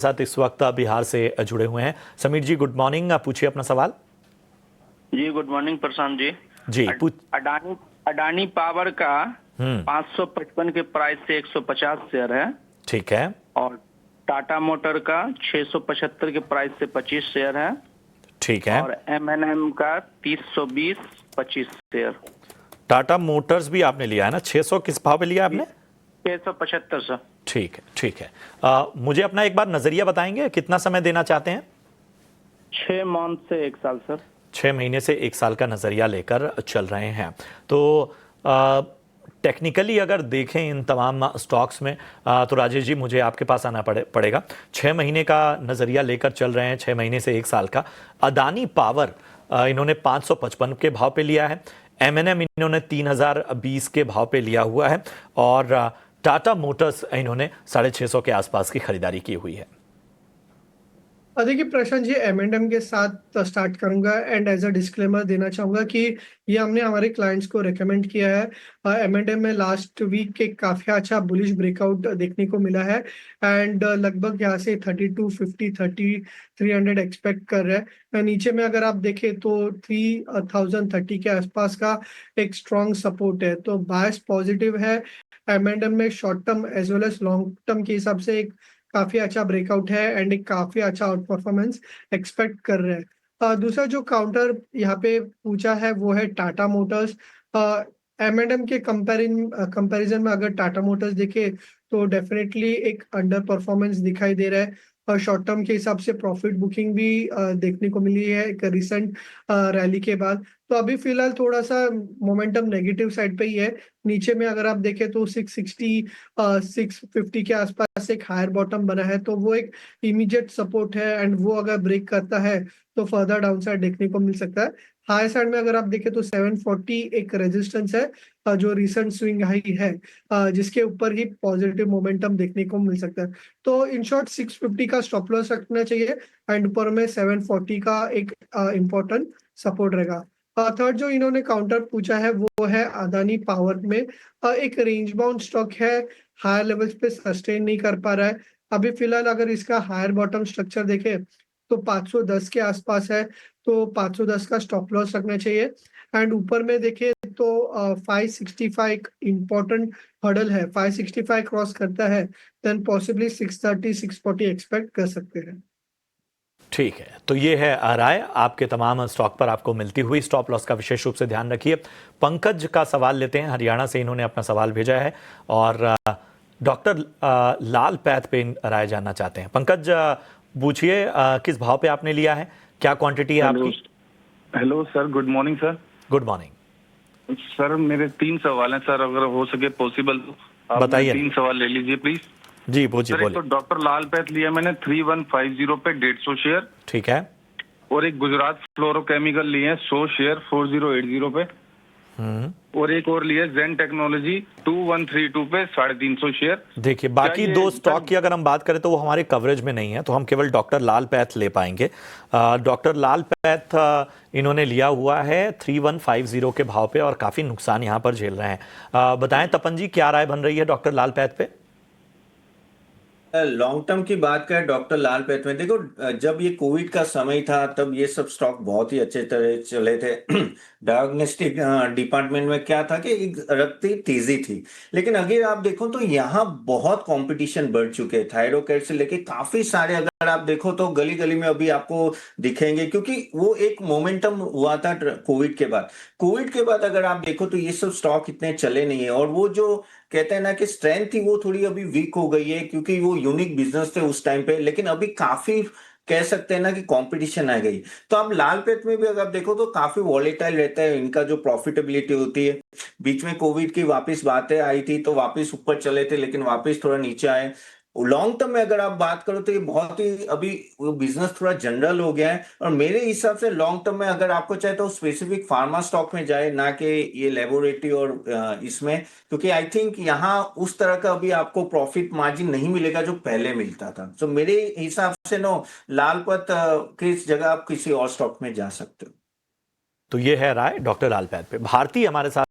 साथ इस वक्त बिहार से जुड़े हुए हैं। समीर जी, गुड मॉर्निंग। आप पूछिए अपना सवाल। जी गुड मॉर्निंग प्रशांत जी। जी अडानी अडानी पावर का 555 के प्राइस से 150 शेयर है। ठीक है। और टाटा मोटर का 675 के प्राइस से 25 शेयर है। ठीक है। और एमएनएम का 320 25 शेयर। टाटा मोटर्स भी आपने लिया है ना? 600 किस भाव पे लिया आपने? 675 सर। ठीक है, ठीक है। मुझे अपना एक बार नजरिया बताएंगे, कितना समय देना चाहते हैं? 6 मंथ से 1 साल सर। 6 महीने से 1 साल का नजरिया लेकर चल रहे हैं। तो टेक्निकली अगर देखें इन तमाम स्टॉक्स में, तो राजेश जी मुझे आपके पास आना पड़ेगा। 6 महीने का नजरिया लेकर चल रहे हैं, 6 महीने से 1 साल का। अदानी पावर इन्होंने 555 के भाव पे लिया है। एमएनएम इन्होंने 3020 के भाव पे लिया हुआ है। और टाटा मोटर्स इन्होंने 650 के आसपास की खरीदारी की हुई है। देखिए प्रशांत जी, एम&एम के साथ स्टार्ट करूंगा एंड एज अ डिस्क्लेमर देना चाहूंगा कि ये हमने हमारे क्लाइंट्स को रेकमेंड किया है। एम&एम में लास्ट वीक के काफी अच्छा बुलिश ब्रेकआउट देखने को मिला है एंड लगभग यहाँ से 3250 300 एक्सपेक्ट कर रहे हैं। नीचे में अगर आप देखें तो 3030 के आसपास का एक स्ट्रॉन्ग सपोर्ट है, तो बायस पॉजिटिव है। एम&एम में short term as well as long term के हिसाब से एक काफी अच्छा ब्रेकआउट है एंड एक काफी अच्छा आउट परफॉर्मेंस एक्सपेक्ट कर रहे हैं। दूसरा जो काउंटर यहाँ पे पूछा है वो है टाटा मोटर्स। एम&एम के कंपैरिजन में अगर टाटा मोटर्स देखे तो डेफिनेटली एक अंडर परफॉर्मेंस दिखाई दे रहा है। शॉर्ट टर्म के हिसाब से प्रॉफिट बुकिंग भी देखने को मिली है एक रिसेंट रैली के बाद। तो अभी फिलहाल थोड़ा सा मोमेंटम नेगेटिव साइड पे ही है। नीचे में अगर आप देखें तो 660 650 के आसपास एक हायर बॉटम बना है, तो वो एक इमीडिएट सपोर्ट है एंड वो अगर ब्रेक करता है तो फर्दर डाउन साइड देखने को मिल सकता है। हाई साइड में अगर आप देखें तो 740 एक रेजिस्टेंस है, जो रिसेंट स्विंग हाई है, जिसके ऊपर ही पॉजिटिव मोमेंटम देखने को मिल सकता है। तो इन शॉर्ट 650 का स्टॉप लॉस रखना चाहिए एंड ऊपर में 740 का एक इम्पोर्टेंट सपोर्ट रहेगा। थर्ड जो इन्होंने काउंटर पूछा है वो है अदानी पावर में। एक रेंज बाउंड स्टॉक है, हायर लेवल्स पे सस्टेन नहीं कर पा रहा है। अभी फिलहाल अगर इसका हायर बॉटम स्ट्रक्चर देखें तो 510 के आसपास है, तो 510 का स्टॉप लॉस रखना चाहिए। एंड ऊपर में देखें तो 565 एक इम्पोर्टेंट हर्डल है, 565 क्रॉस करता है देन पॉसिबली 630 640 एक्सपेक्ट कर सकते हैं। ठीक है, तो ये है राय आपके तमाम स्टॉक पर आपको मिलती हुई। स्टॉप लॉस का विशेष रूप से ध्यान रखिए। पंकज का सवाल लेते हैं, हरियाणा से इन्होंने अपना सवाल भेजा है और डॉक्टर लाल पैथ पे राय जानना चाहते हैं। पंकज, पूछिए किस भाव पे आपने लिया है, क्या क्वांटिटी है आपकी? Hello sir, good morning sir. Good morning sir, मेरे 3 सवाल हैं सर, अगर हो सके पॉसिबल तो आप बताइए। 3 सवाल ले लीजिए प्लीज। जी पूछिए, सर, एक तो डॉक्टर लाल पैथ लिया मैंने 3150 पे 150 शेयर। ठीक है। और एक गुजरात फ्लोरोकेमिकल लिए हैं 100 शेयर 4080 पे। और एक और लिया जेन टेक्नोलॉजी 2132 पे 350 शेयर। देखिए, बाकी 2 स्टॉक की अगर हम बात करें तो वो हमारे कवरेज में नहीं है, तो हम केवल डॉक्टर लाल पैथ ले पाएंगे। डॉक्टर लाल पैथ इन्होंने लिया हुआ है 3150 के भाव पे और काफी नुकसान यहां पर झेल रहे हैं। बताएं तपन जी, क्या राय बन रही है डॉक्टर लाल पैथ पे? लॉन्ग टर्म की बात करें डॉक्टर लाल पैथ में, देखो जब ये कोविड का समय था तब ये सब स्टॉक बहुत ही अच्छे तरह चले थे। डायग्नोस्टिक डिपार्टमेंट में क्या था कि एक रखती तेजी थी, लेकिन अगर आप देखो तो यहाँ बहुत कंपटीशन बढ़ चुके हैं। थायरोकेयर से लेके काफी सारे अगर आप देखो तो गली गली में अभी आपको दिखेंगे, क्योंकि वो एक मोमेंटम हुआ था कोविड के बाद। कोविड के बाद अगर आप देखो तो ये सब स्टॉक इतने चले नहीं है, और वो जो कहते हैं ना कि स्ट्रेंथ थी वो थोड़ी अभी वीक हो गई है, क्योंकि वो यूनिक बिजनेस थे उस टाइम पे, लेकिन अभी काफी कह सकते हैं ना कि कंपटीशन आ गई। तो आप लाल पेथ में भी अगर आप देखो तो काफी वॉलेटाइल रहता है इनका जो प्रॉफिटेबिलिटी होती है। बीच में कोविड की वापस बातें आई थी तो वापस ऊपर चले थे, लेकिन वापस थोड़ा नीचे आए। लॉन्ग टर्म में अगर आप बात करो तो ये बहुत ही अभी वो बिजनेस थोड़ा जनरल हो गया है, और मेरे हिसाब से लॉन्ग टर्म में अगर आपको चाहे तो स्पेसिफिक फार्मा स्टॉक में जाए, ना कि ये लेबोरेटरी और इसमें, क्योंकि आई थिंक यहाँ उस तरह का अभी आपको प्रॉफिट मार्जिन नहीं मिलेगा जो पहले मिलता था। तो मेरे हिसाब से नो, लाल पथ की जगह आप किसी और स्टॉक में जा सकते हो। तो ये है राय डॉक्टर लाल पैथ पे। भारती हमारे साथ